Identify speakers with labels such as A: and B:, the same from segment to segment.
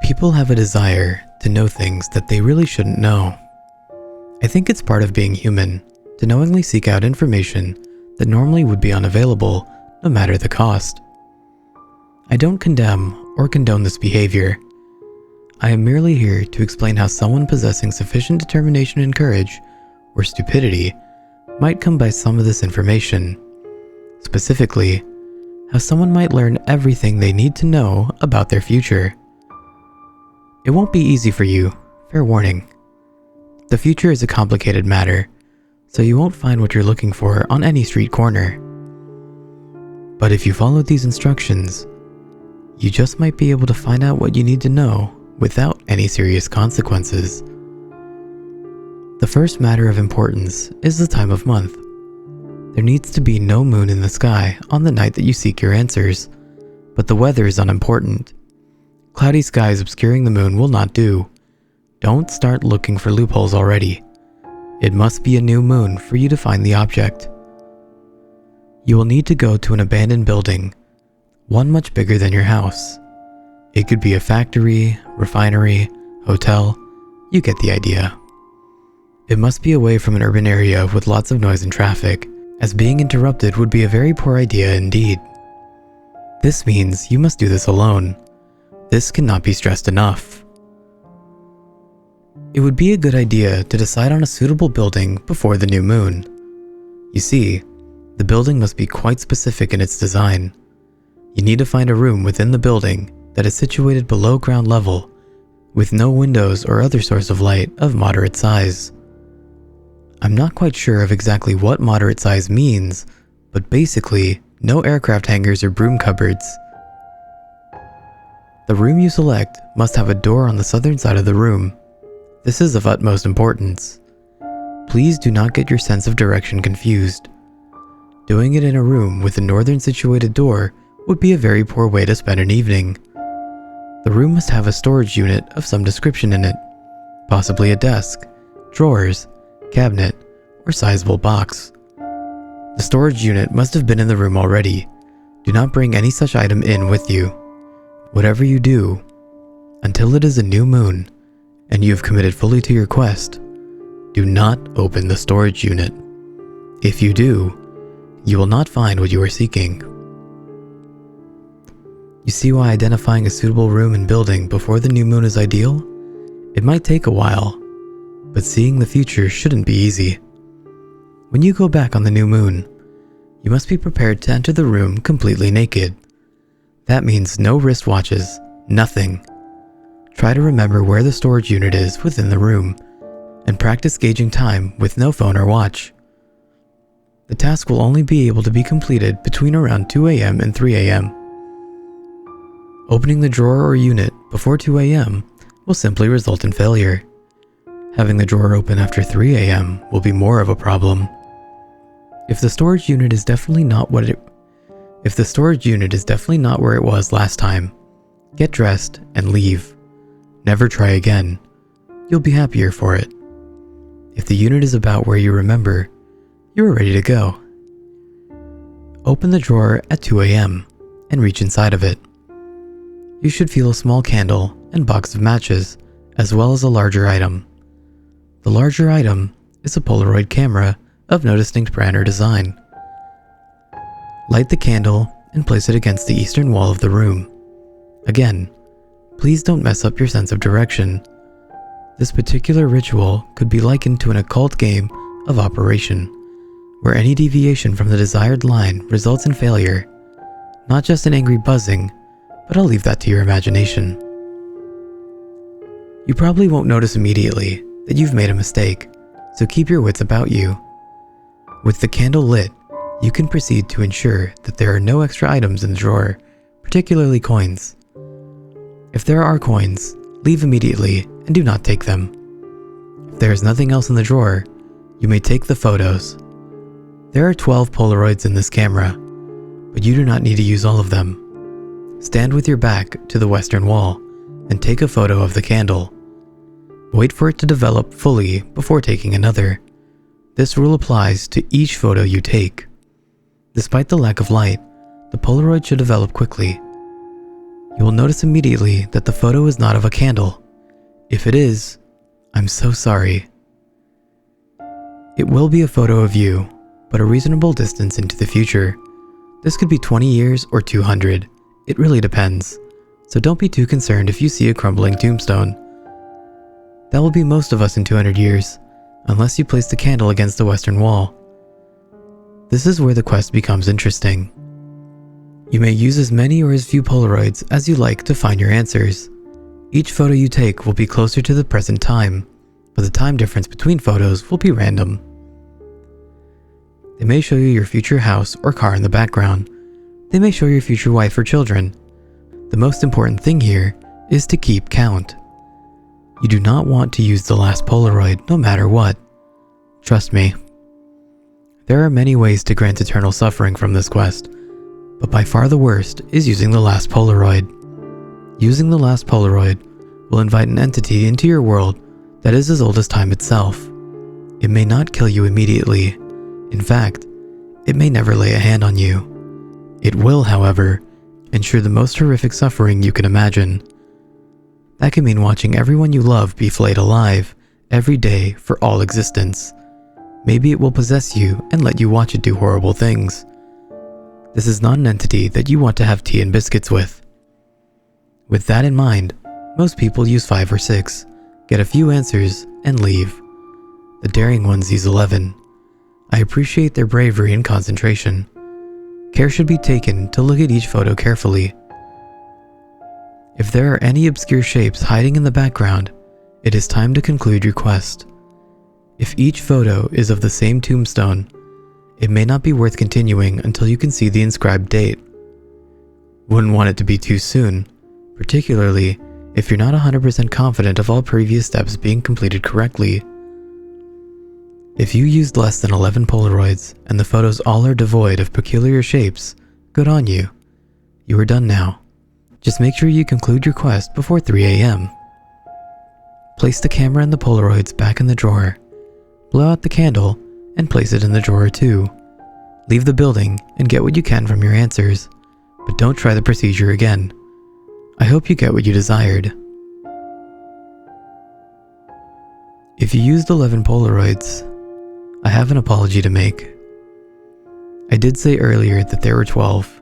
A: People have a desire to know things that they really shouldn't know. I think it's part of being human to knowingly seek out information that normally would be unavailable no matter the cost. I don't condemn or condone this behavior. I am merely here to explain how someone possessing sufficient determination and courage, or stupidity, might come by some of this information. Specifically, how someone might learn everything they need to know about their future. It won't be easy for you, fair warning. The future is a complicated matter, so you won't find what you're looking for on any street corner. But if you follow these instructions, you just might be able to find out what you need to know without any serious consequences. The first matter of importance is the time of month. There needs to be no moon in the sky on the night that you seek your answers, but the weather is unimportant. Cloudy skies obscuring the moon will not do. Don't start looking for loopholes already. It must be a new moon for you to find the object. You will need to go to an abandoned building, one much bigger than your house. It could be a factory, refinery, hotel. You get the idea. It must be away from an urban area with lots of noise and traffic, as being interrupted would be a very poor idea indeed. This means you must do this alone. This cannot be stressed enough. It would be a good idea to decide on a suitable building before the new moon. You see, the building must be quite specific in its design. You need to find a room within the building that is situated below ground level, with no windows or other source of light of moderate size. I'm not quite sure of exactly what moderate size means, but basically, no aircraft hangars or broom cupboards. The room you select must have a door on the southern side of the room. This is of utmost importance. Please do not get your sense of direction confused. Doing it in a room with a northern situated door would be a very poor way to spend an evening. The room must have a storage unit of some description in it, possibly a desk, drawers, cabinet, or sizable box. The storage unit must have been in the room already. Do not bring any such item in with you. Whatever you do, until it is a new moon and you have committed fully to your quest, do not open the storage unit. If you do, you will not find what you are seeking. You see why identifying a suitable room and building before the new moon is ideal? It might take a while, but seeing the future shouldn't be easy. When you go back on the new moon, you must be prepared to enter the room completely naked. That means no wristwatches, nothing. Try to remember where the storage unit is within the room, and practice gauging time with no phone or watch. The task will only be able to be completed between around 2 a.m. and 3 a.m. Opening the drawer or unit before 2 a.m. will simply result in failure. Having the drawer open after 3 a.m. will be more of a problem. If the storage unit is definitely not where it was last time, get dressed and leave. Never try again. You'll be happier for it. If the unit is about where you remember, you are ready to go. Open the drawer at 2 a.m. and reach inside of it. You should feel a small candle and box of matches, as well as a larger item. The larger item is a Polaroid camera of no distinct brand or design. Light the candle and place it against the eastern wall of the room. Again, please don't mess up your sense of direction. This particular ritual could be likened to an occult game of operation, where any deviation from the desired line results in failure. Not just an angry buzzing, but I'll leave that to your imagination. You probably won't notice immediately that you've made a mistake, so keep your wits about you. With the candle lit, you can proceed to ensure that there are no extra items in the drawer, particularly coins. If there are coins, leave immediately and do not take them. If there is nothing else in the drawer, you may take the photos. There are 12 Polaroids in this camera, but you do not need to use all of them. Stand with your back to the western wall and take a photo of the candle. Wait for it to develop fully before taking another. This rule applies to each photo you take. Despite the lack of light, the Polaroid should develop quickly. You will notice immediately that the photo is not of a candle. If it is, I'm so sorry. It will be a photo of you, but a reasonable distance into the future. This could be 20 years or 200. It really depends. So don't be too concerned if you see a crumbling tombstone. That will be most of us in 200 years, unless you place the candle against the western wall. This is where the quest becomes interesting. You may use as many or as few Polaroids as you like to find your answers. Each photo you take will be closer to the present time, but the time difference between photos will be random. They may show you your future house or car in the background. They may show your future wife or children. The most important thing here is to keep count. You do not want to use the last Polaroid no matter what. Trust me. There are many ways to grant eternal suffering from this quest, but by far the worst is using the last Polaroid. Using the last Polaroid will invite an entity into your world that is as old as time itself. It may not kill you immediately. In fact, it may never lay a hand on you. It will, however, ensure the most horrific suffering you can imagine. That can mean watching everyone you love be flayed alive every day for all existence. Maybe it will possess you and let you watch it do horrible things. This is not an entity that you want to have tea and biscuits with. With that in mind, most people use 5 or 6, get a few answers, and leave. The daring ones use 11. I appreciate their bravery and concentration. Care should be taken to look at each photo carefully. If there are any obscure shapes hiding in the background, it is time to conclude your quest. If each photo is of the same tombstone, it may not be worth continuing until you can see the inscribed date. Wouldn't want it to be too soon, particularly if you're not 100% confident of all previous steps being completed correctly. If you used less than 11 Polaroids and the photos all are devoid of peculiar shapes, good on you. You are done now. Just make sure you conclude your quest before 3 a.m. Place the camera and the Polaroids back in the drawer. Blow out the candle and place it in the drawer too. Leave the building and get what you can from your answers, but don't try the procedure again. I hope you get what you desired. If you used 11 Polaroids, I have an apology to make. I did say earlier that there were 12.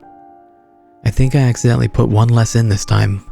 A: I think I accidentally put one less in this time.